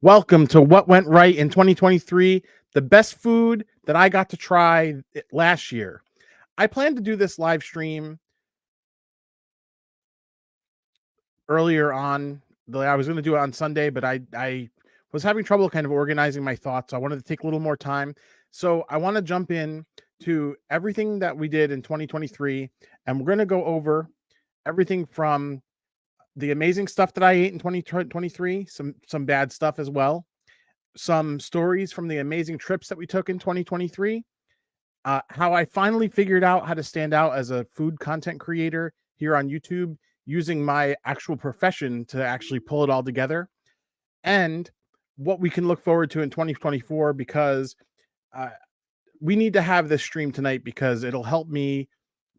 Welcome to What Went Right in 2023, the best food that I got to try last year. I planned to do this live stream earlier on. I was going to do it on Sunday, but I was having trouble kind of organizing my thoughts. I wanted to take a little more time. So I want to jump in to everything that we did in 2023, and we're going to go over everything from the amazing stuff that I ate in 2023, some bad stuff as well, some stories from the amazing trips that we took in 2023, how I finally figured out how to stand out as a food content creator here on YouTube using my actual profession to actually pull it all together, and what we can look forward to in 2024 because uh, we need to have this stream tonight because it'll help me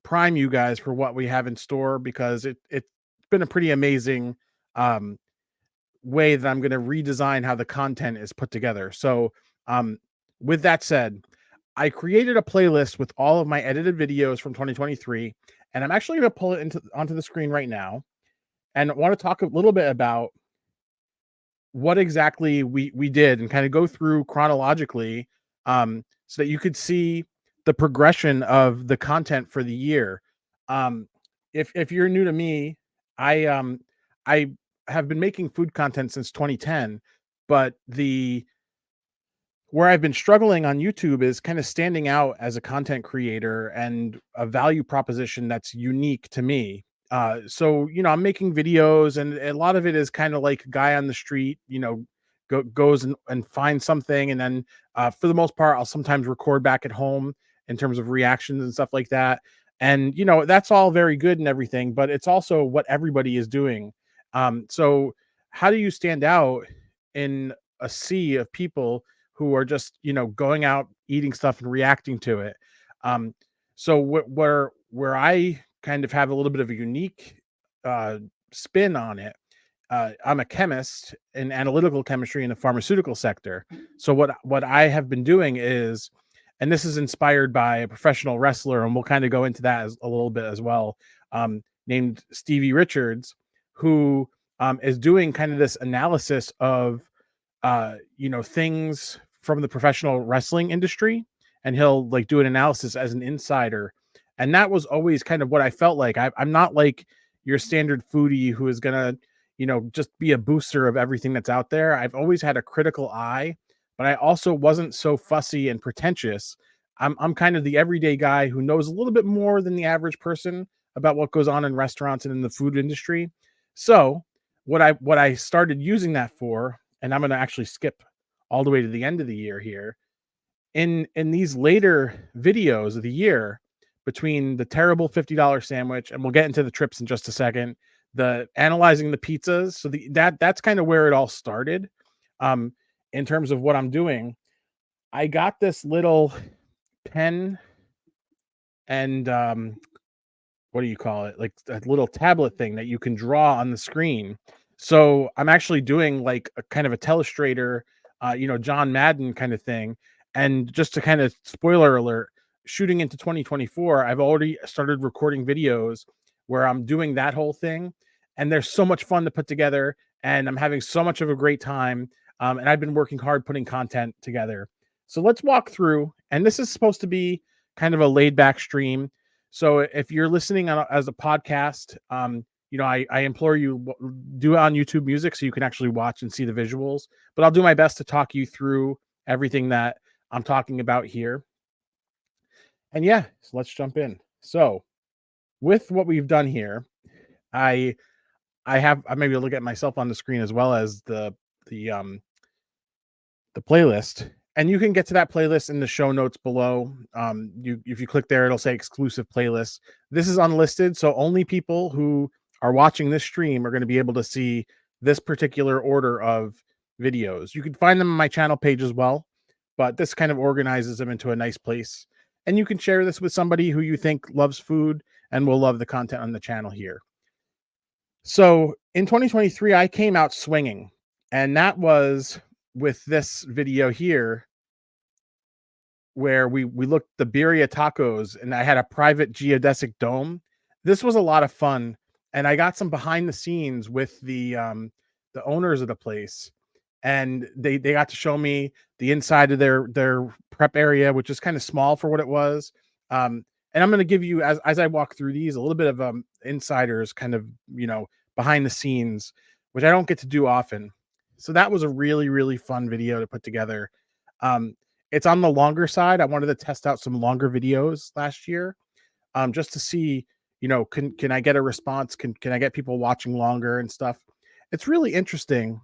prime you guys for what we have in store because it's been a pretty amazing um, way that I'm going to redesign how the content is put together. So, with that said, I created a playlist with all of my edited videos from 2023, and I'm actually going to pull it onto the screen right now, and I want to talk a little bit about what exactly we did and kind of go through chronologically, so that you could see the progression of the content for the year. Um, if you're new to me, I have been making food content since 2010, but the where I've been struggling on YouTube is kind of standing out as a content creator and a value proposition that's unique to me. So I'm making videos, and a lot of it is kind of like a guy on the street, goes and finds something, and then for the most part, I'll sometimes record back at home in terms of reactions and stuff like that. And that's all very good and everything, but it's also what everybody is doing. So how do you stand out in a sea of people who are just going out eating stuff and reacting to it? um so where I kind of have a little bit of a unique uh spin on it. I'm a chemist in analytical chemistry in the pharmaceutical sector. So what I have been doing is, and this is inspired by a professional wrestler, and we'll kind of go into that a little bit as well, named Stevie Richards, who is doing kind of this analysis of things from the professional wrestling industry, and he'll like do an analysis as an insider. And that was always kind of what I felt like. I'm not like your standard foodie who is gonna, just be a booster of everything that's out there. I've always had a critical eye, but I also wasn't so fussy and pretentious. I'm kind of the everyday guy who knows a little bit more than the average person about what goes on in restaurants and in the food industry. So what I started using that for, and I'm going to actually skip all the way to the end of the year here, in these later videos of the year, between the terrible $50 sandwich, and we'll get into the trips in just a second, the analyzing the pizzas. So that's kind of where it all started. In terms of what I'm doing, I got this little pen and what do you call it? Like a little tablet thing that you can draw on the screen. So I'm actually doing like a kind of a telestrator, John Madden kind of thing. And just to kind of spoiler alert, shooting into 2024, I've already started recording videos where I'm doing that whole thing. And they're so much fun to put together. And I'm having so much of a great time. And I've been working hard putting content together. So let's walk through. And this is supposed to be kind of a laid back stream. So if you're listening as a podcast, I implore you, do it on YouTube Music so you can actually watch and see the visuals. But I'll do my best to talk you through everything that I'm talking about here. And yeah, so let's jump in. So with what we've done here, I maybe look at myself on the screen as well as the playlist. And you can get to that playlist in the show notes below. If you click there, it'll say exclusive playlists. This is unlisted, so only people who are watching this stream are going to be able to see this particular order of videos. You can find them on my channel page as well, but this kind of organizes them into a nice place. And you can share this with somebody who you think loves food and will love the content on the channel here. So in 2023, I came out swinging, and that was with this video here where we looked the birria tacos, and I had a private geodesic dome. This was a lot of fun, and I got some behind the scenes with the owners of the place, and they got to show me the inside of their prep area, which is kind of small for what it was. And I'm going to give you, as I walk through these, a little bit of insiders kind of, behind the scenes, which I don't get to do often. So that was a really really fun video to put together. Um, it's on the longer side. I wanted to test out some longer videos last year, just to see, can I get a response? Can I get people watching longer and stuff? It's really interesting.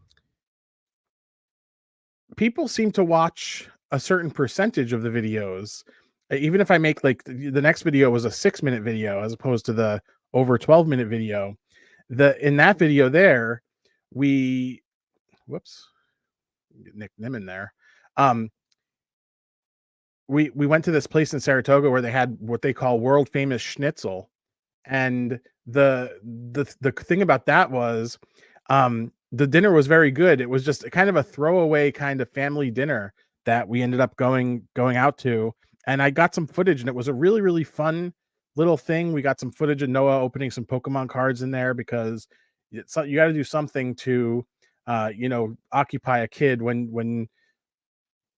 People seem to watch a certain percentage of the videos. Even if I make like the next video was a 6-minute video as opposed to the over 12-minute video. The In that video there, we whoops, Nick Nim in there. Um, we went to this place in Saratoga where they had what they call world famous schnitzel. And the thing about that was, the dinner was very good. It was just a kind of a throwaway kind of family dinner that we ended up going out to, and I got some footage, and it was a really really fun little thing. We got some footage of Noah opening some Pokemon cards in there because you got to do something to, occupy a kid when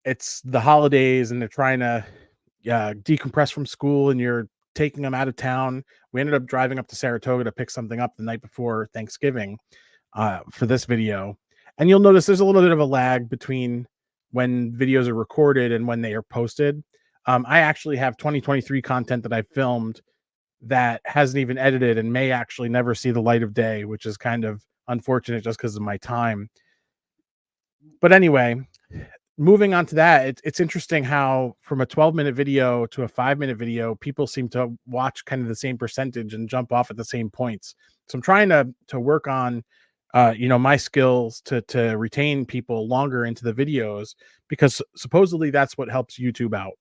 it's the holidays and they're trying to decompress from school and you're taking them out of town. We ended up driving up to Saratoga to pick something up the night before Thanksgiving, for this video. And you'll notice there's a little bit of a lag between when videos are recorded and when they are posted. I actually have 2023 content that I filmed that hasn't even edited and may actually never see the light of day, which is kind of unfortunate just because of my time. But anyway, moving on to that, it's interesting how from a 12-minute video to a 5-minute video, people seem to watch kind of the same percentage and jump off at the same points. So I'm trying to work on, my skills to retain people longer into the videos, because supposedly that's what helps YouTube out.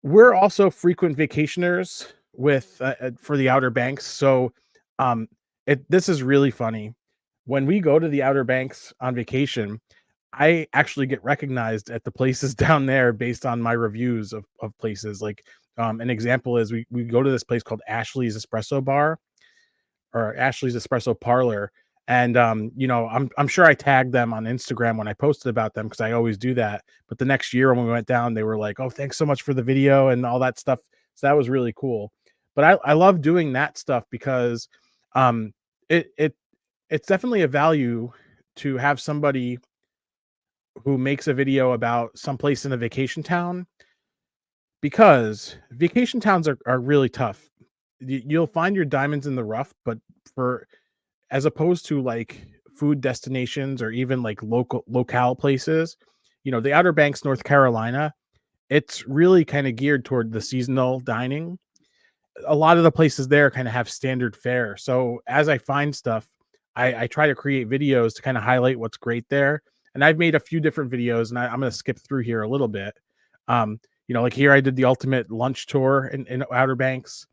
We're also frequent vacationers with for the Outer Banks. So um this is really funny. When we go to the Outer Banks on vacation, I actually get recognized at the places down there based on my reviews of places. Like, an example is we go to this place called Ashley's Espresso Bar, or Ashley's Espresso Parlor. And I'm sure I tagged them on Instagram when I posted about them because I always do that. But the next year when we went down, they were like, "Oh, thanks so much for the video," and all that stuff. So that was really cool. But I love doing that stuff because um it it's definitely a value to have somebody who makes a video about someplace in a vacation town, because vacation towns are really tough. You'll find your diamonds in the rough, but for as opposed to like food destinations or even like locale places, the Outer Banks, North Carolina, it's really kind of geared toward the seasonal dining. A lot of the places there kind of have standard fare. So as I find stuff, I try to create videos to kind of highlight what's great there. And I've made a few different videos, and I'm going to skip through here a little bit. Like here I did the ultimate lunch tour in Outer Banks,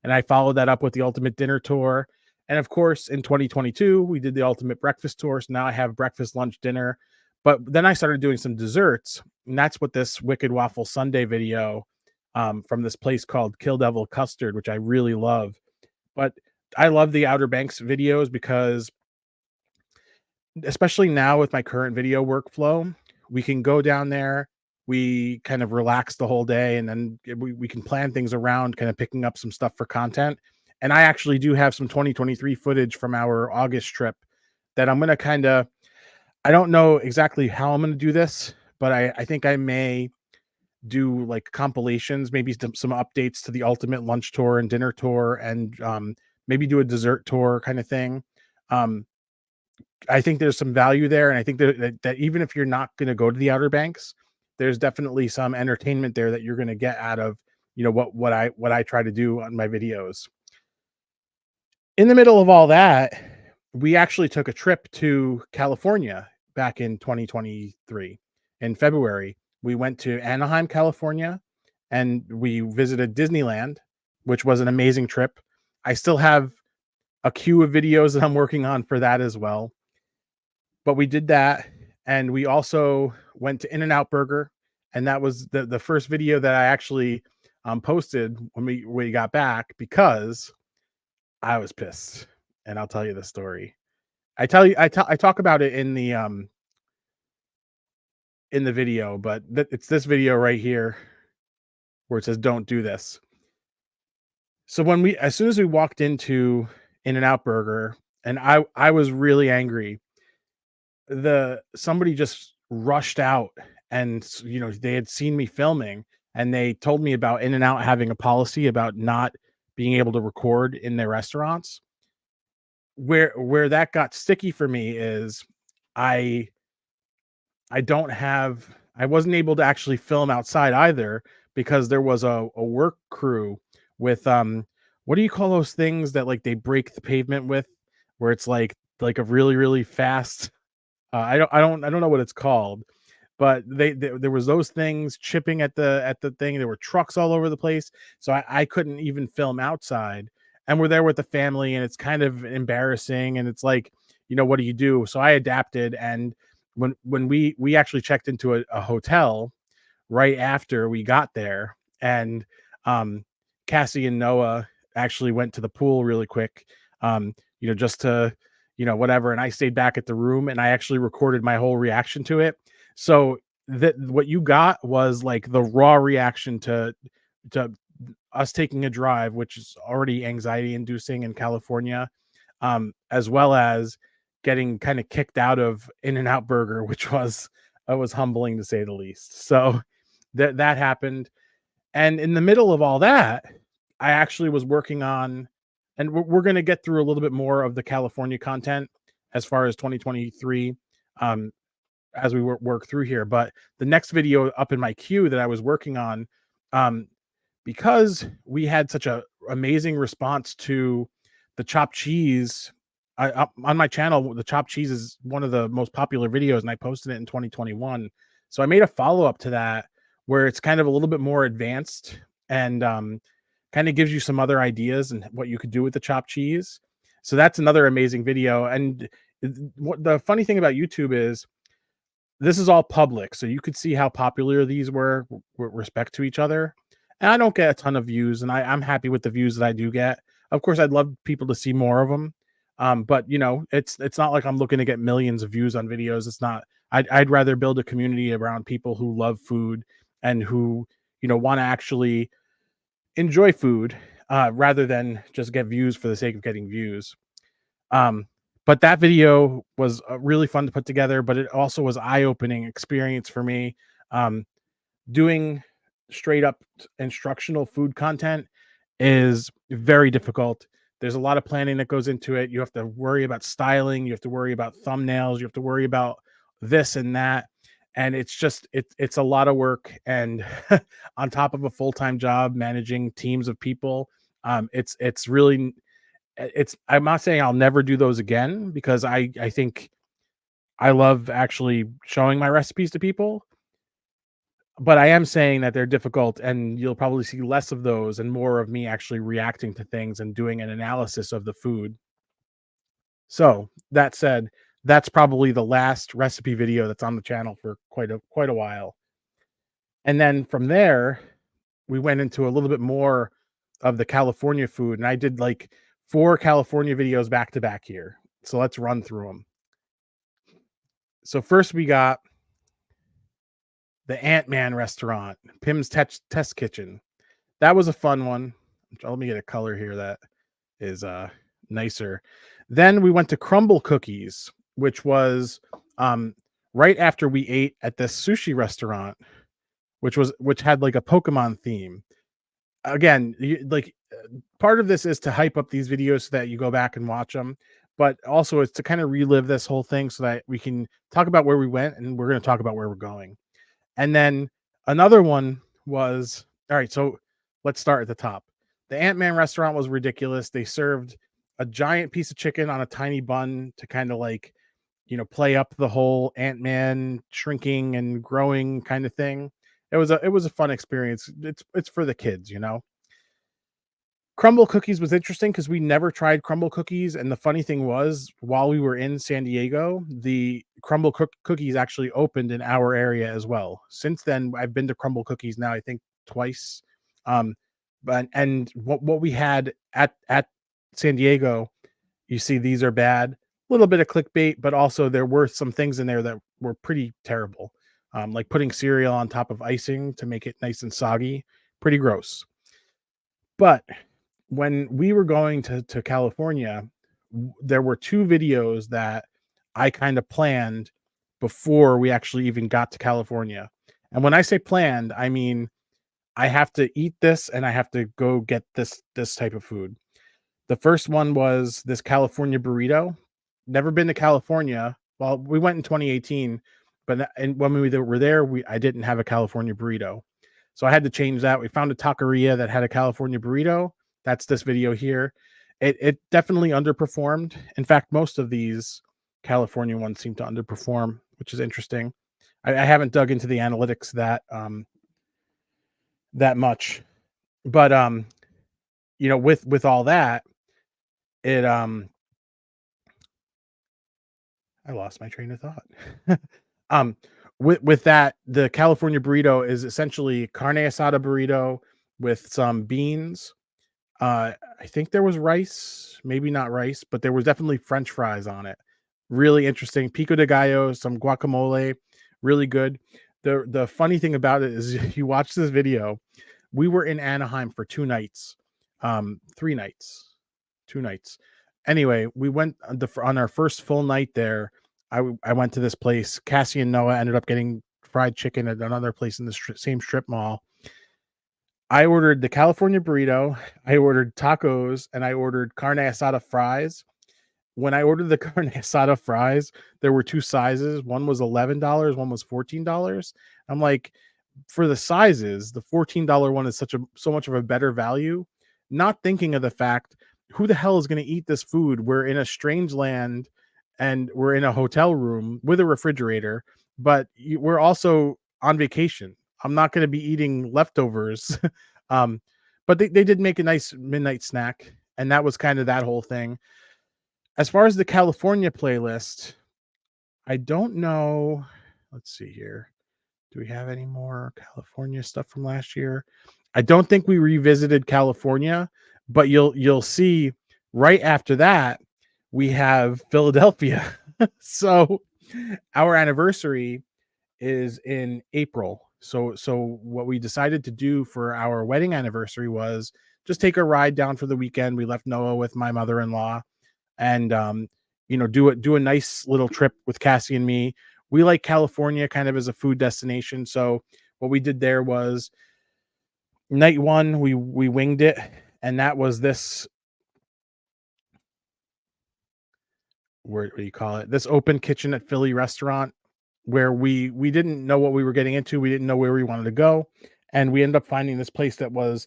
and I followed that up with the ultimate dinner tour. And of course, in 2022, we did the ultimate breakfast tour. So now I have breakfast, lunch, dinner. But then I started doing some desserts, and that's what this Wicked Waffle Sunday video, from this place called Kill Devil Custard, which I really love. But I love the Outer Banks videos because, especially now with my current video workflow, we can go down there, we kind of relax the whole day, and then we can plan things around kind of picking up some stuff for content. And I actually do have some 2023 footage from our August trip that I'm going to kind of, I don't know exactly how I'm going to do this, but I think I may do like compilations, maybe some updates to the ultimate lunch tour and dinner tour, and maybe do a dessert tour kind of thing. Um, I think there's some value there, and I think that even if you're not going to go to the Outer Banks, there's definitely some entertainment there that you're going to get out of what I try to do on my videos. In the middle of all that, we actually took a trip to California back in 2023 in February. We went to Anaheim, California, and we visited Disneyland, which was an amazing trip. I still have a queue of videos that I'm working on for that as well. But we did that, and we also went to In-N-Out Burger, and that was the first video that I actually posted when we got back, because I was pissed, and I'll tell you the story. I talk about it in the in the video, but it's this video right here where it says don't do this. So as soon as we walked into In-N-Out Burger, and I was really angry, somebody just rushed out, and they had seen me filming, and they told me about In-N-Out having a policy about not being able to record in their restaurants. Where that got sticky for me is I I don't have I wasn't able to actually film outside either, because there was a work crew with what do you call those things that like they break the pavement with, where it's like a really really fast I don't know what it's called, but there was those things chipping at the thing. There were trucks all over the place, so I couldn't even film outside. And we're there with the family, and it's kind of embarrassing. And it's like, what do you do? So I adapted, and when we actually checked into a hotel right after we got there, and um, Cassie and Noah actually went to the pool really quick, just to whatever, and I stayed back at the room, and I actually recorded my whole reaction to it. So that what you got was like the raw reaction to us taking a drive, which is already anxiety inducing in California, as well as getting kind of kicked out of In-N-Out Burger, which was humbling to say the least. So that happened. And in the middle of all that, I actually was working on, and we're going to get through a little bit more of the California content as far as 2023, um, as we work through here. But the next video up in my queue that I was working on, um, because we had such a amazing response to the chopped cheese. On my channel, the chopped cheese is one of the most popular videos, and I posted it in 2021. So I made a follow up to that where it's kind of a little bit more advanced, and kind of gives you some other ideas and what you could do with the chopped cheese. So that's another amazing video. And what the funny thing about YouTube is, this is all public, so you could see how popular these were with respect to each other. And I don't get a ton of views, and I'm happy with the views that I do get. Of course, I'd love people to see more of them, but it's not like I'm looking to get millions of views on videos. It's not. I'd rather build a community around people who love food and who want to actually enjoy food, rather than just get views for the sake of getting views. Um, but that video was really fun to put together, but it also was eye-opening experience for me. Um, Doing straight up instructional food content is very difficult. There's a lot of planning that goes into it. You have to worry about styling, you have to worry about thumbnails, you have to worry about this and that. And it's a lot of work. And on top of a full-time job managing teams of people, it's really I'm not saying I'll never do those again, because I think I love actually showing my recipes to people, but I am saying that they're difficult, and you'll probably see less of those and more of me actually reacting to things and doing an analysis of the food. So that said, that's probably the last recipe video that's on the channel for quite a while. And then from there, we went into a little bit more of the California food, and I did like 4 California videos back to back here. So let's run through them. So first we got the Ant-Man restaurant, Pim's Test Kitchen. That was a fun one. Let me get a color here that is nicer. Then we went to Crumble Cookies, which was right after we ate at this sushi restaurant, which had like a Pokemon theme. Again, part of this is to hype up these videos so that you go back and watch them, but also it's to kind of relive this whole thing so that we can talk about where we went, and we're going to talk about where we're going. And then another one was, all right, so let's start at the top. The Ant-Man restaurant was ridiculous. They served a giant piece of chicken on a tiny bun to kind of like, play up the whole Ant-Man shrinking and growing kind of thing. It was a fun experience. It's for the kids. Crumble Cookies was interesting because we never tried Crumble Cookies, and the funny thing was, while we were in San Diego, the Crumble Cookies actually opened in our area as well. Since then, I've been to Crumble Cookies now, I think twice. But what we had at San Diego, you see, these are bad. A little bit of clickbait, but also there were some things in there that were pretty terrible. like putting cereal on top of icing to make it nice and soggy. Pretty gross. But when we were going to California, there were two videos that I kind of planned before we actually even got to California. And when I say planned, I mean I have to eat this and I have to go get this type of food. The first one was this California burrito. Never been to California. Well, we went in 2018, but and when we were there, I didn't have a California burrito. So I had to change that. We found a taqueria that had a California burrito. That's this video here. It definitely underperformed. In fact, most of these California ones seem to underperform, which is interesting. I haven't dug into the analytics that much, but with all that, it I lost my train of thought. um, with that, the California burrito is essentially carne asada burrito with some beans. I think there was rice, maybe not rice, but there was definitely French fries on it. Really interesting. Pico de gallo, some guacamole, really good. The funny thing about it is you watch this video. We were in Anaheim for 2 nights, 3 nights, 2 nights. Anyway, we went on our first full night there. I went to this place. Cassie and Noah ended up getting fried chicken at another place in the same strip mall. I ordered the California burrito, I ordered tacos, and I ordered carne asada fries. When I ordered the carne asada fries, there were 2 sizes. One was $11, one was $14. I'm like, for the sizes, the $14 one is so much of a better value, not thinking of the fact, who the hell is going to eat this food? We're in a strange land and we're in a hotel room with a refrigerator, but we're also on vacation. I'm not going to be eating leftovers. um, but they did make a nice midnight snack, and that was kind of that whole thing. As far as the California playlist, I don't know. Let's see here. Do we have any more California stuff from last year? I don't think we revisited California, but you'll see right after that we have Philadelphia. So our anniversary is in April. So what we decided to do for our wedding anniversary was just take a ride down for the weekend. We left Noah with my mother-in-law and do a nice little trip with Cassie and me. We like California kind of as a food destination. So what we did there was night one, we winged it, and that was this, what do you call it? This open kitchen at Philly restaurant where we didn't know what we were getting into. We didn't know where we wanted to go. And we ended up finding this place that was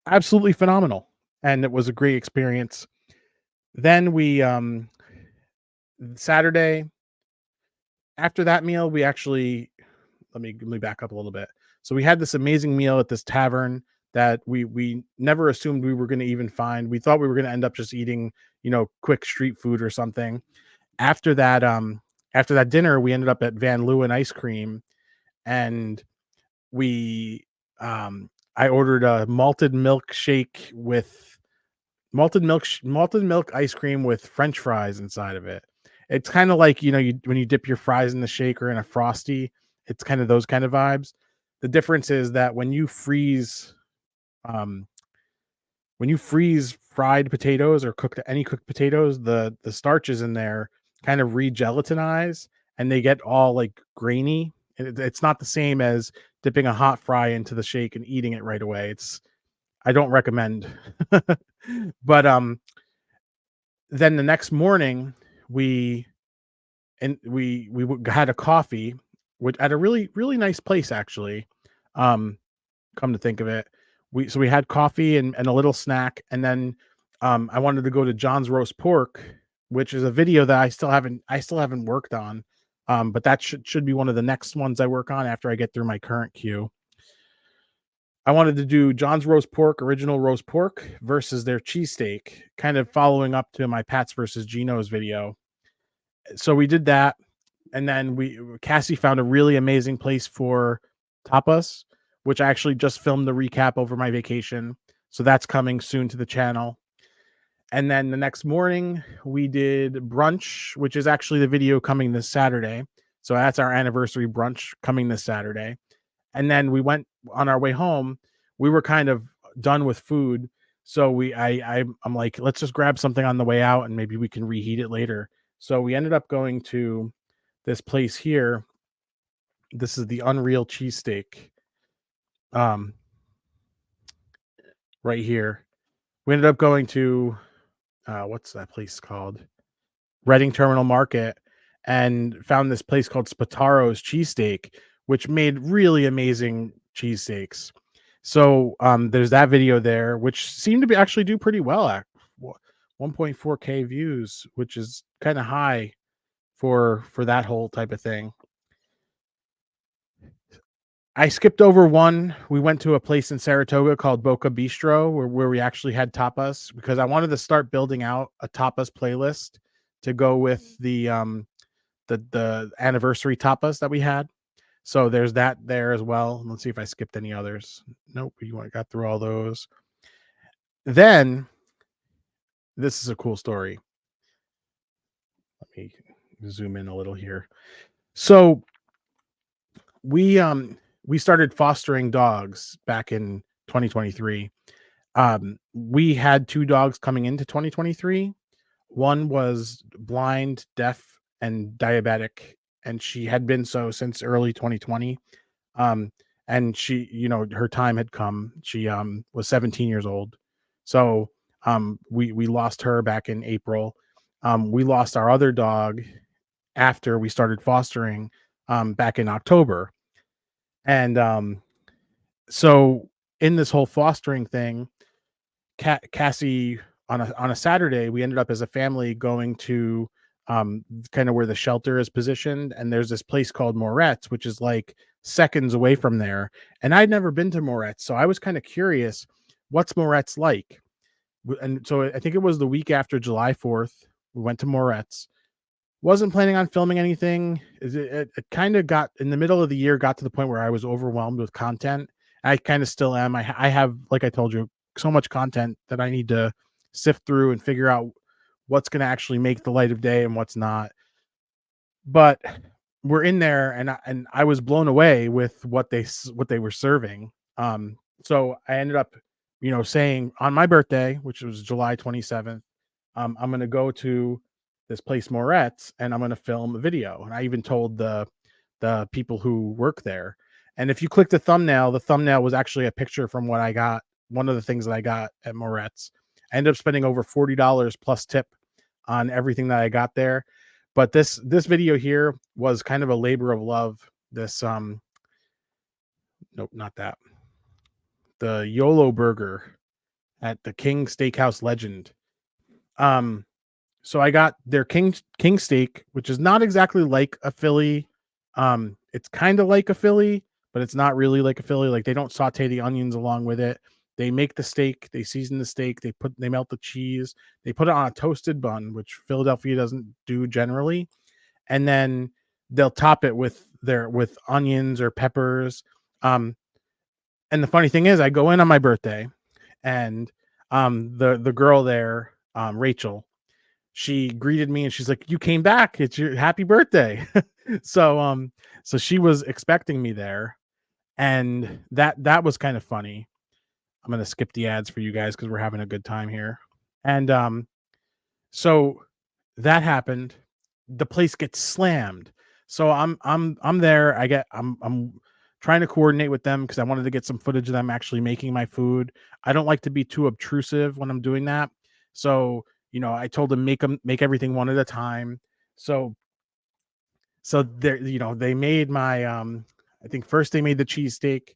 absolutely phenomenal. And it was a great experience. Then we Saturday, after that meal, we actually let me back up a little bit. So we had this amazing meal at this tavern that we never assumed we were going to even find. We thought we were going to end up just eating, quick street food or something. After that dinner, we ended up at Van Leeuwen Ice Cream, and we I ordered a malted milk ice cream with French fries inside of it. It's kind of like, when you dip your fries in the shake or in a Frosty, it's kind of those kind of vibes. The difference is that when you freeze fried potatoes or any cooked potatoes, the starches in there kind of re-gelatinize and they get all like grainy. It's not the same as dipping a hot fry into the shake and eating it right away. I don't recommend. But then the next morning we had a coffee at a really, really nice place, actually. Come to think of it, we had coffee and a little snack, and then I wanted to go to John's Roast Pork, which is a video that I still haven't worked on. But that should be one of the next ones I work on after I get through my current queue. I wanted to do John's Roast Pork, original roast pork versus their cheesesteak, kind of following up to my Pats versus Geno's video. So we did that. And then Cassie found a really amazing place for tapas, which I actually just filmed the recap over my vacation. So that's coming soon to the channel. And then the next morning we did brunch, which is actually the video coming this Saturday. So that's our anniversary brunch coming this Saturday. And then we went on our way home. We were kind of done with food, so I'm like, let's just grab something on the way out, and maybe we can reheat it later. So we ended up going to this place here. This is the Unreal Cheesesteak, um, right here. We ended up going to what's that place called? Reading Terminal Market, and found this place called Spataro's Cheesesteak, which made really amazing cheesesteaks. So there's that video there, which seemed to be actually do pretty well at 1.4K views, which is kind of high for that whole type of thing. I skipped over one. We went to a place in Saratoga called Boca Bistro, where we actually had tapas, because I wanted to start building out a tapas playlist to go with the anniversary tapas that we had. So there's that there as well. Let's see if I skipped any others. Nope, got through all those. Then this is a cool story. Let me zoom in a little here. So we started fostering dogs back in 2023. We had 2 dogs coming into 2023. One was blind, deaf, and diabetic, and she had been so since early 2020. Um, and she, her time had come. She was 17 years old. So we lost her back in April. We lost our other dog after we started fostering back in October. And so in this whole fostering thing, Cassie, on a Saturday, we ended up as a family going to kind of where the shelter is positioned, and there's this place called Morettes, which is like seconds away from there. And I'd never been to Morettes, so I was kind of curious, what's Morettes like? And so I think it was the week after July 4th, we went to Morettes. Wasn't planning on filming anything. It kind of got in the middle of the year, got to the point where I was overwhelmed with content. I kind of still am. I have, like I told you, so much content that I need to sift through and figure out what's going to actually make the light of day and what's not. But we're in there, and I was blown away with what they were serving. So I ended up, saying on my birthday, which was July 27th, I'm going to go to this place Morettes, and I'm going to film a video. And I even told the people who work there. And if you click the thumbnail was actually a picture from what I got. One of the things that I got at Morettes. I ended up spending over $40 plus tip on everything that I got there. But this video here was kind of a labor of love. This nope, not that. The YOLO burger at the King Steakhouse Legend. So I got their king steak, which is not exactly like a Philly. It's kind of like a Philly, but it's not really like a Philly. Like, they don't saute the onions along with it. They make the steak, they season the steak, they melt the cheese, they put it on a toasted bun, which Philadelphia doesn't do generally, and then they'll top it with onions or peppers. And the funny thing is, I go in on my birthday, and the girl there, Rachel, she greeted me and she's like, "You came back. It's your happy birthday." So she was expecting me there, and that was kind of funny. I'm going to skip the ads for you guys cuz we're having a good time here. And so that happened. The place gets slammed. So I'm there. I'm trying to coordinate with them because I wanted to get some footage of them actually making my food. I don't like to be too obtrusive when I'm doing that. So, I told them make everything one at a time. So they made my I think first they made the cheesesteak,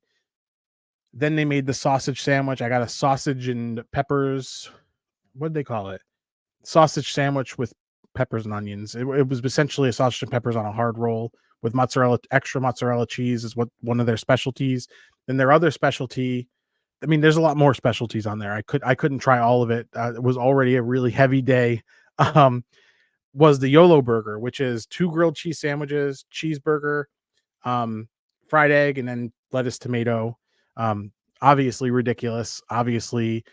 then they made the sausage sandwich. I got a sausage and peppers. What did they call it? Sausage sandwich with peppers and onions. It was essentially a sausage and peppers on a hard roll with extra mozzarella cheese is what one of their specialties. Then their other specialty, I mean, there's a lot more specialties on there. I couldn't try all of it. It was already a really heavy day. Was the YOLO burger, which is 2 grilled cheese sandwiches, cheeseburger, fried egg, and then lettuce, tomato. Obviously ridiculous. Obviously,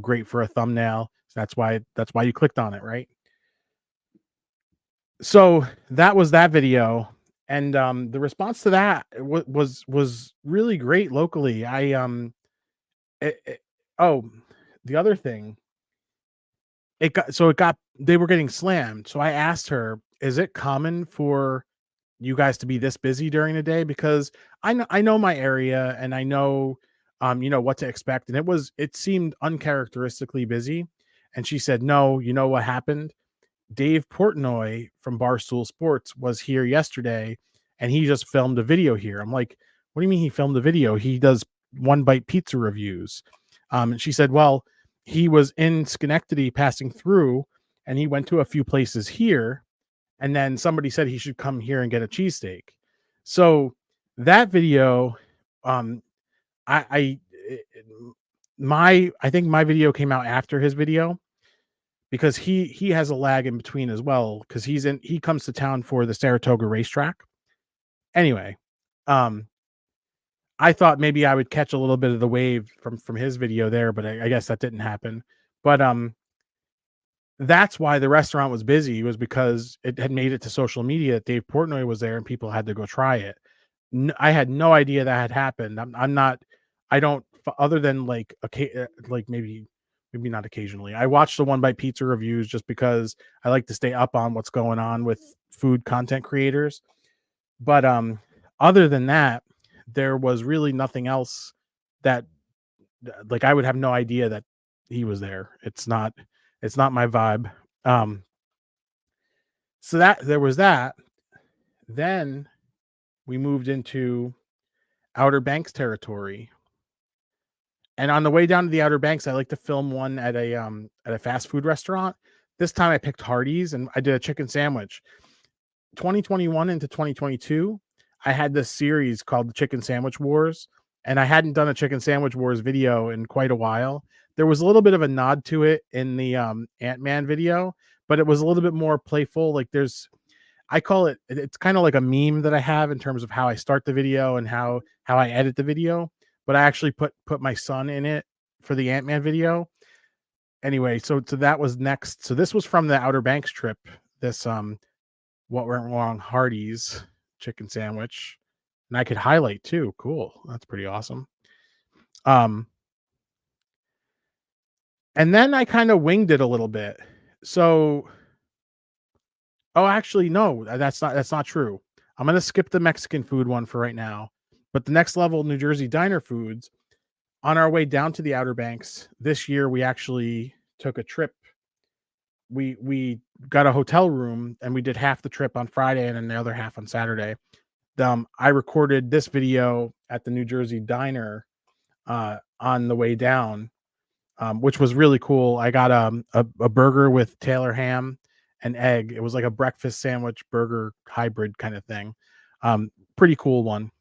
great for a thumbnail. So that's why you clicked on it, right? So that was that video. And the response to that was really great locally. It, oh, the other thing, it got they were getting slammed. So I asked her, "Is it common for you guys to be this busy during the day?" Because I know my area, and I know what to expect, and it seemed uncharacteristically busy. And she said, "No, you know what happened? Dave Portnoy from Barstool Sports was here yesterday, and he just filmed a video here." I'm like, "What do you mean he filmed a video? He does one bite pizza reviews." And she said, "Well, he was in Schenectady passing through, and he went to a few places here, and then somebody said he should come here and get a cheesesteak." So that video, um, I I think my video came out after his video, because he has a lag in between as well, because he comes to town for the Saratoga racetrack. Anyway, um, I thought maybe I would catch a little bit of the wave from his video there, but I guess that didn't happen. But that's why the restaurant was busy, was because it had made it to social media that Dave Portnoy was there and people had to go try it. I had no idea that had happened. I'm not. I don't. Other than like like maybe not occasionally. I watch the One Bite Pizza reviews just because I like to stay up on what's going on with food content creators. But other than that, there was really nothing else that, like, I would have no idea that he was there. It's not my vibe. Um, so that there was that. Then we moved into Outer Banks territory. And on the way down to the Outer Banks, I like to film one at a fast food restaurant. This time I picked Hardee's and I did a chicken sandwich. 2021 into 2022, I had this series called the Chicken Sandwich Wars, and I hadn't done a Chicken Sandwich Wars video in quite a while. There was a little bit of a nod to it in the Ant-Man video, but it was a little bit more playful. Like, I call it's kind of like a meme that I have in terms of how I start the video and how I edit the video, but I actually put my son in it for the Ant-Man video. Anyway, so that was next. So this was from the Outer Banks trip. This what went wrong Hardee's chicken sandwich. And I could highlight too. Cool. That's pretty awesome. Um and then I kind of winged it a little bit. So, oh, actually, no, that's not true. I'm gonna skip the Mexican food one for right now. But the next level, New Jersey diner foods. On our way down to the Outer Banks this year, we actually took a trip. We got a hotel room and we did half the trip on Friday and then the other half on Saturday. I recorded this video at the New Jersey diner on the way down, which was really cool. I got a burger with Taylor ham and egg. It was like a breakfast sandwich burger hybrid kind of thing. Pretty cool one.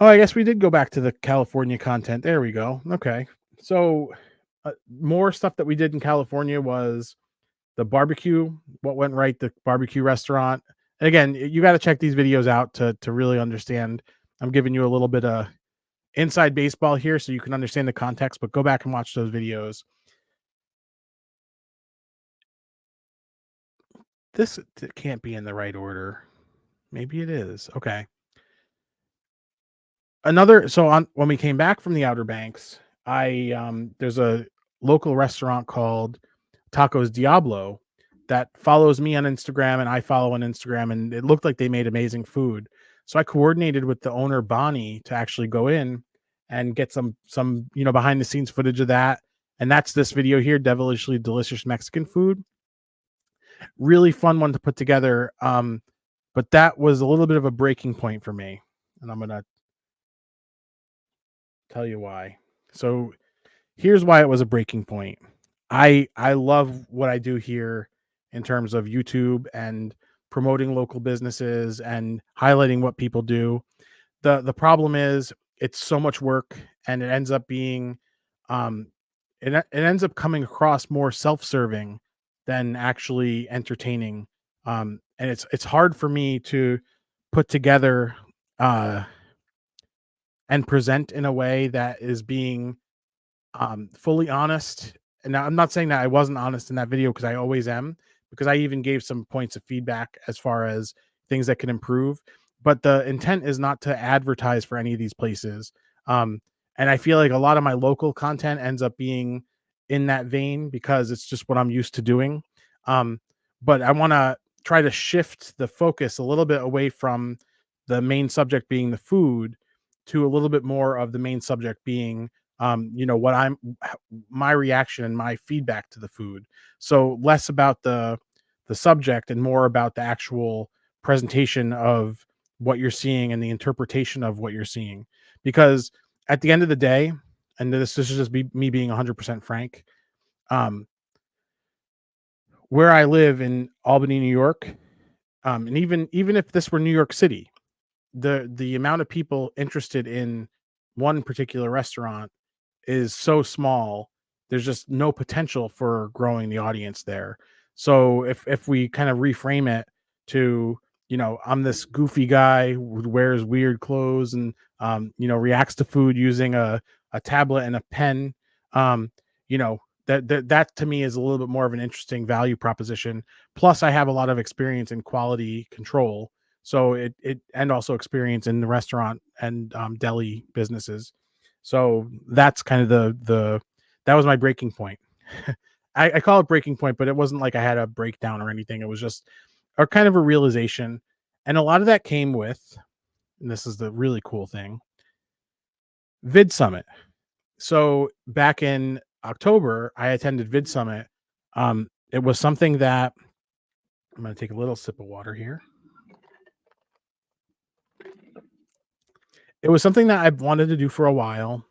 Oh, I guess we did go back to the California content. There we go. Okay. So, more stuff that we did in California was the barbecue, what went right, the barbecue restaurant. And again, you got to check these videos out to really understand. I'm giving you a little bit of inside baseball here so you can understand the context, but go back and watch those videos. This can't be in the right order. Maybe it is. Okay. So on when we came back from the Outer Banks, I there's a local restaurant called Tacos Diablo that follows me on Instagram and I follow on Instagram, and it looked like they made amazing food. So I coordinated with the owner Bonnie to actually go in and get some behind the scenes footage of that. And that's this video here, Devilishly Delicious Mexican Food. Really fun one to put together. But that was a little bit of a breaking point for me. And I'm gonna tell you why. So here's why it was a breaking point. I love what I do here in terms of YouTube and promoting local businesses and highlighting what people do. The problem is it's so much work, and it ends up being um it ends up coming across more self-serving than actually entertaining. And it's hard for me to put together and present in a way that is being fully honest. And now I'm not saying that I wasn't honest in that video, because I always am, because I even gave some points of feedback as far as things that can improve. But the intent is not to advertise for any of these places. Um, and I feel like a lot of my local content ends up being in that vein because it's just what I'm used to doing. Um, but I want to try to shift the focus a little bit away from the main subject being the food to a little bit more of the main subject being what my reaction and my feedback to the food. So less about the subject and more about the actual presentation of what you're seeing and the interpretation of what you're seeing. Because at the end of the day, and this is just me being 100% frank, um, where I live in Albany, New York, and even if this were New York City, the amount of people interested in one particular restaurant is so small. There's just no potential for growing the audience there. So if we kind of reframe it to, I'm this goofy guy who wears weird clothes and reacts to food using a tablet and a pen, um, you know, that to me is a little bit more of an interesting value proposition. Plus, I have a lot of experience in quality control, so it and also experience in the restaurant and deli businesses. So that's kind of the that was my breaking point. I call it breaking point, but it wasn't like I had a breakdown or anything. It was just a kind of a realization. And a lot of that came with, and this is the really cool thing, Vid Summit. So back in October, I attended Vid Summit. It was something that I'm going to take a little sip of water here. It was something that I've wanted to do for a while.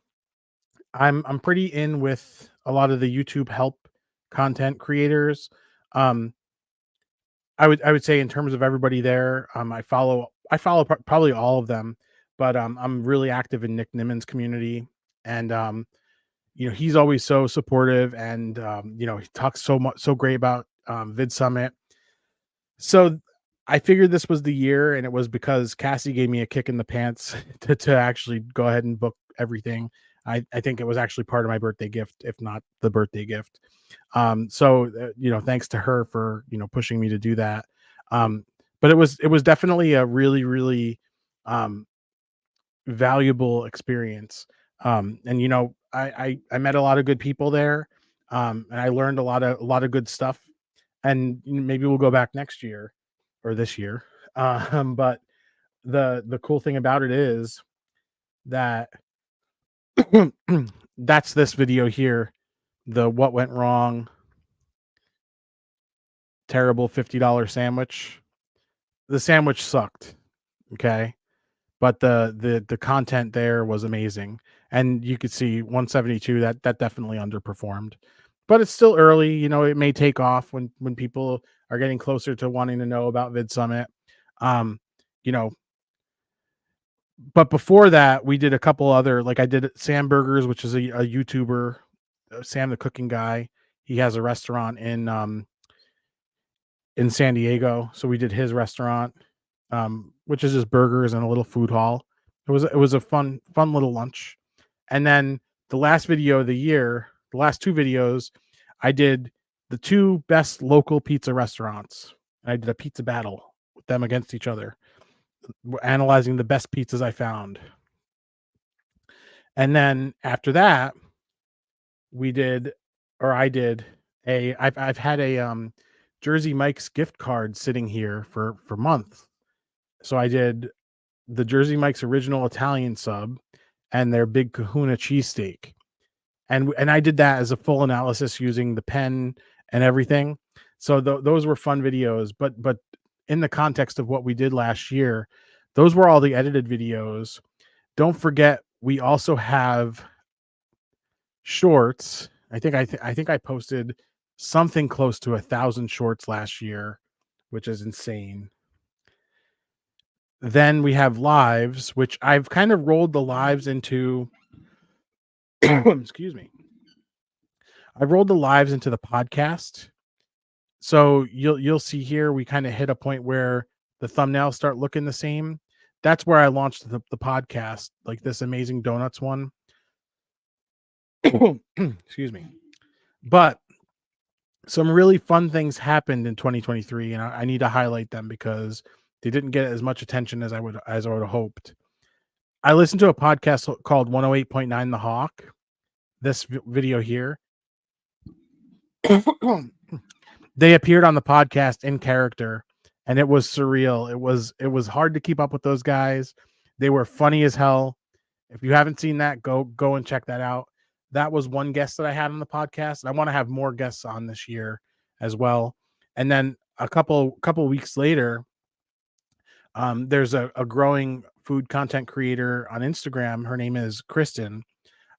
I'm pretty in with a lot of the YouTube help content creators. Um, I would say in terms of everybody there, I follow probably all of them, but I'm really active in Nick Niman's community, and he's always so supportive, and he talks so great about Vid Summit. So I figured this was the year, and it was because Cassie gave me a kick in the pants to actually go ahead and book everything. I think it was actually part of my birthday gift, if not the birthday gift. Thanks to her for pushing me to do that. Um, but it was definitely a really really um, valuable experience. And I met a lot of good people there, and I learned a lot of good stuff. And maybe we'll go back next year or this year. But the cool thing about it is that that's this video here, the what went wrong, terrible $50 sandwich. The sandwich sucked, okay? But the content there was amazing. And you could see 172 that definitely underperformed. But it's still early, it may take off when people are getting closer to wanting to know about Vid Summit. Um, you know, but before that, we did a couple other, like I did Sam Burgers, which is a YouTuber, Sam the cooking guy. He has a restaurant in San Diego, so we did his restaurant, which is just burgers and a little food hall. It was a fun little lunch. And then the last video of the year, the last two videos, I did the two best local pizza restaurants. I did a pizza battle with them against each other, analyzing the best pizzas I found. And then after that, we did, or I did I've had a Jersey Mike's gift card sitting here for months. So I did the Jersey Mike's original Italian sub and their big Kahuna cheesesteak. And I did that as a full analysis using the pen and everything. So those were fun videos, but in the context of what we did last year, those were all the edited videos. Don't forget, we also have shorts. I think I posted something close to 1,000 shorts last year, which is insane. Then we have lives, which I've kind of rolled the lives into excuse me. I rolled the lives into the podcast. So you'll see here we kind of hit a point where the thumbnails start looking the same. That's where I launched the podcast, like this amazing donuts one. Excuse me. But some really fun things happened in 2023, and I need to highlight them because they didn't get as much attention as I would have hoped. I listened to a podcast called 108.9 The Hawk. This video here, they appeared on the podcast in character, and it was surreal. It was hard to keep up with those guys. They were funny as hell. If you haven't seen that, go and check that out. That was one guest that I had on the podcast, and I want to have more guests on this year as well. And then a couple weeks later, there's a growing food content creator on Instagram. Her name is Kristen.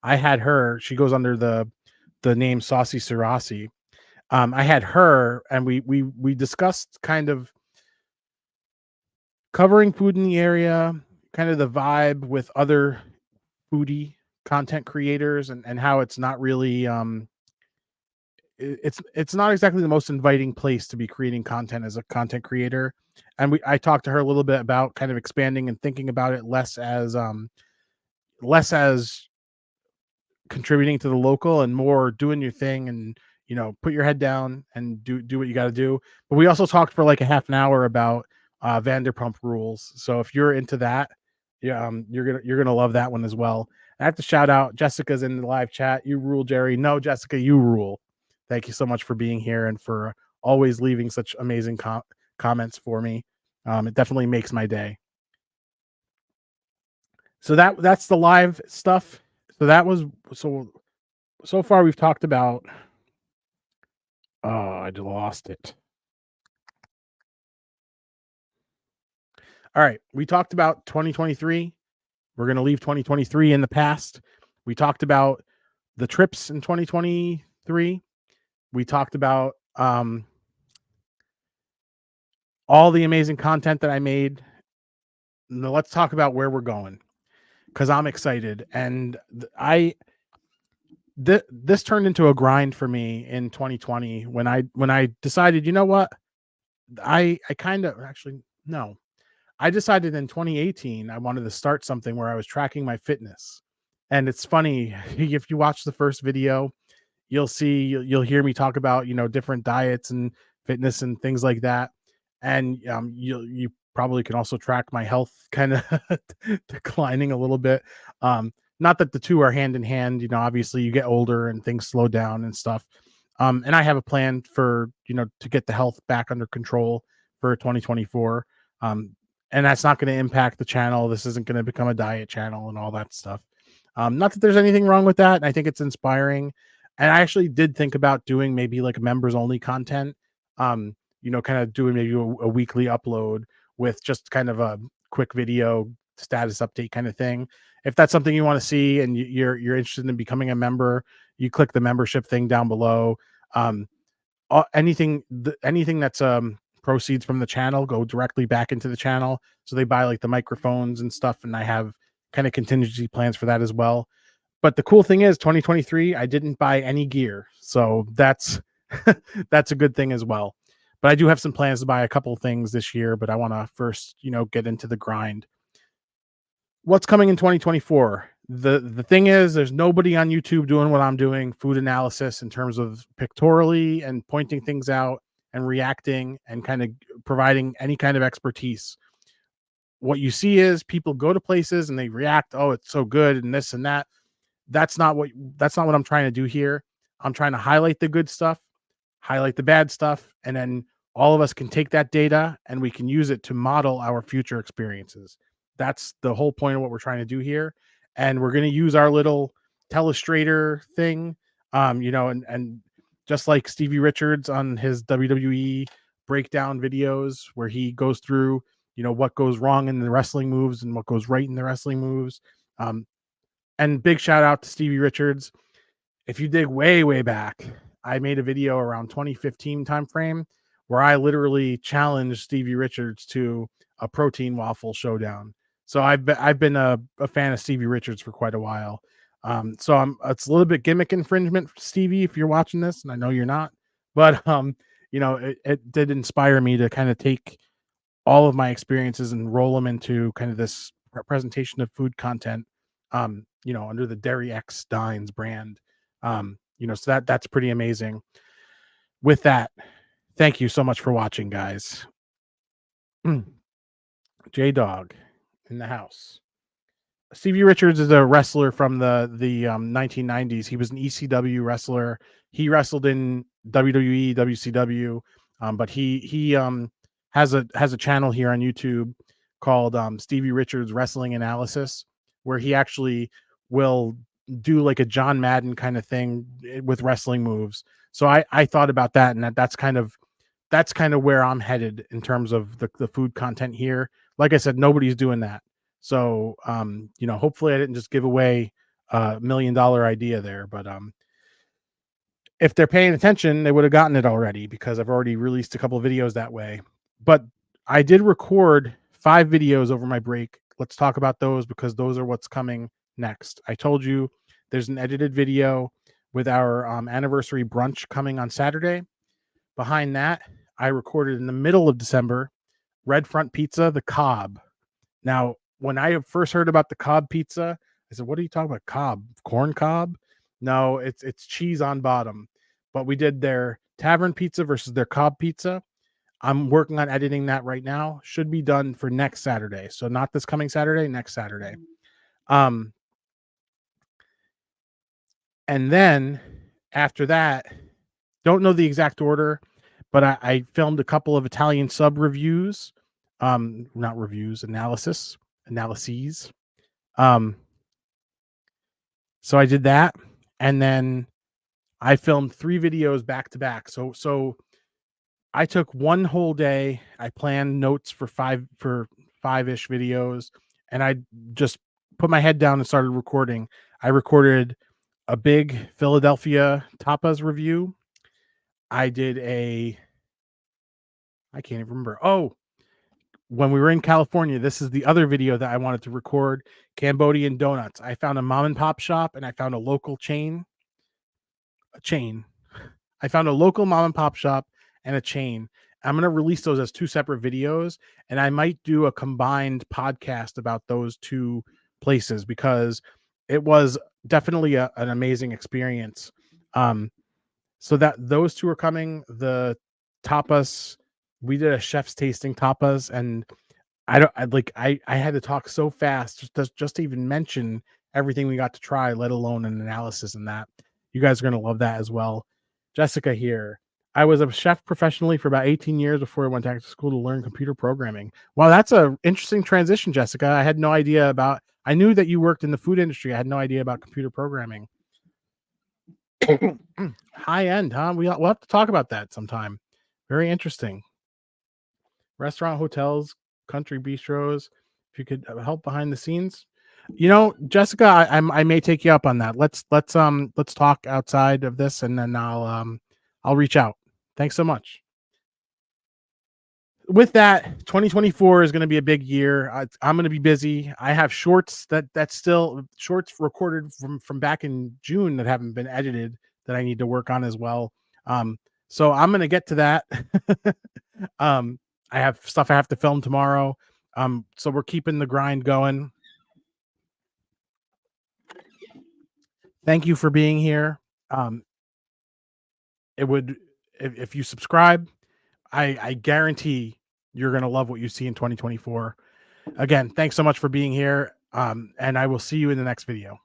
I had her. She goes under the name Saucy Sarasi. I had her, and we discussed kind of covering food in the area, kind of the vibe with other foodie content creators, and how it's not really it's not exactly the most inviting place to be creating content as a content creator. And I talked to her a little bit about kind of expanding and thinking about it less as contributing to the local and more doing your thing, and put your head down and do what you got to do. But we also talked for like a half an hour about Vanderpump Rules. So if you're into that, yeah, you're gonna love that one as well. I have to shout out Jessica's in the live chat. You rule, Jerry. No, Jessica, you rule. Thank you so much for being here and for always leaving such amazing comments for me. It definitely makes my day. So that's the live stuff. So that was so far we've talked about. Oh, I lost it. All right, we talked about 2023. We're going to leave 2023 in the past. We talked about the trips in 2023. We talked about all the amazing content that I made. Now let's talk about where we're going, because I'm excited. And this turned into a grind for me in 2020 when I decided, you know what, I kind of actually no, I decided in 2018 I wanted to start something where I was tracking my fitness. And it's funny, if you watch the first video, you'll hear me talk about different diets and fitness and things like that. And you probably can also track my health kind of declining a little bit. Not that the two are hand in hand. Obviously you get older and things slow down and stuff. And I have a plan for to get the health back under control for 2024. And that's not going to impact the channel. This isn't going to become a diet channel and all that stuff. Not that there's anything wrong with that. And I think it's inspiring. And I actually did think about doing maybe like members only content, kind of doing maybe a weekly upload with just kind of a quick video status update kind of thing. If that's something you want to see and you're interested in becoming a member, you click the membership thing down below. Anything that's proceeds from the channel go directly back into the channel. So they buy like the microphones and stuff, and I have kind of contingency plans for that as well. But the cool thing is 2023, I didn't buy any gear. So that's that's a good thing as well. But I do have some plans to buy a couple things this year, but I want to first, get into the grind. What's coming in 2024? The thing is, there's nobody on YouTube doing what I'm doing, food analysis in terms of pictorially and pointing things out and reacting and kind of providing any kind of expertise. What you see is people go to places and they react, oh, it's so good and this and that. That's not what I'm trying to do here. I'm trying to highlight the good stuff, highlight the bad stuff, and then all of us can take that data and we can use it to model our future experiences. That's the whole point of what we're trying to do here. And we're going to use our little telestrator thing, and just like Stevie Richards on his WWE breakdown videos where he goes through, what goes wrong in the wrestling moves and what goes right in the wrestling moves. And big shout out to Stevie Richards. If you dig way, way back, I made a video around 2015 timeframe where I literally challenged Stevie Richards to a protein waffle showdown. So I've been a fan of Stevie Richards for quite a while. So it's a little bit gimmick infringement, Stevie, if you're watching this, and I know you're not, but it did inspire me to kind of take all of my experiences and roll them into kind of this presentation of food content, under the derryx Dines brand. So that's pretty amazing. with that, thank you so much for watching, guys. J Dog in the house. Stevie Richards is a wrestler from the 1990s. He was an ECW wrestler. He wrestled in WWE, WCW, but he has a channel here on YouTube called Stevie Richards Wrestling Analysis, where he actually will do like a John Madden kind of thing with wrestling moves. So I thought about that, and that's kind of where I'm headed in terms of the food content here. Like I said, nobody's doing that. So, hopefully I didn't just give away a $1 million idea there, but if they're paying attention, they would have gotten it already because I've already released a couple of videos that way. But I did record 5 videos over my break. Let's talk about those because those are what's coming next. I told you there's an edited video with our anniversary brunch coming on Saturday. Behind that, I recorded in the middle of December, Red Front Pizza, the Cobb. Now, when I first heard about the Cobb pizza, I said, "What are you talking about? Cobb? Corn cob?" No, it's cheese on bottom. But we did their tavern pizza versus their Cobb pizza. I'm working on editing that right now. Should be done for next Saturday. So not this coming Saturday, next Saturday. And then after that, don't know the exact order, but I filmed a couple of Italian sub reviews. Not reviews, analyses. So I did that, and then I filmed 3 videos back to back. So I took one whole day. I planned notes for 5-ish videos, and I just put my head down and started recording. I recorded a big Philadelphia tapas review. I did I can't even remember. Oh, when we were in California, this is the other video that I wanted to record, Cambodian donuts. I found a mom and pop shop and I found a local chain. I found a local mom and pop shop and a chain. I'm going to release those as 2 separate videos, and I might do a combined podcast about those 2 places because it was definitely an amazing experience. So that those 2 are coming. The tapas, we did a chef's tasting tapas, and I had to talk so fast just to even mention everything we got to try, let alone an analysis and that. You guys are going to love that as well. Jessica here. I was a chef professionally for about 18 years before I went back to school to learn computer programming. Wow, that's an interesting transition, Jessica. I had no idea about, I knew that you worked in the food industry. I had no idea about computer programming. High end, huh? We'll have to talk about that sometime. Very interesting. Restaurant, hotels, country bistros. If you could help behind the scenes, Jessica, I may take you up on that. Let's talk outside of this, and then I'll reach out. Thanks so much. With that, 2024 is going to be a big year. I'm going to be busy. I have shorts that's still shorts recorded from back in June that haven't been edited that I need to work on as well. So I'm going to get to that. I have stuff I have to film tomorrow. So we're keeping the grind going. Thank you for being here. If you subscribe, I guarantee you're going to love what you see in 2024. Again, thanks so much for being here. And I will see you in the next video.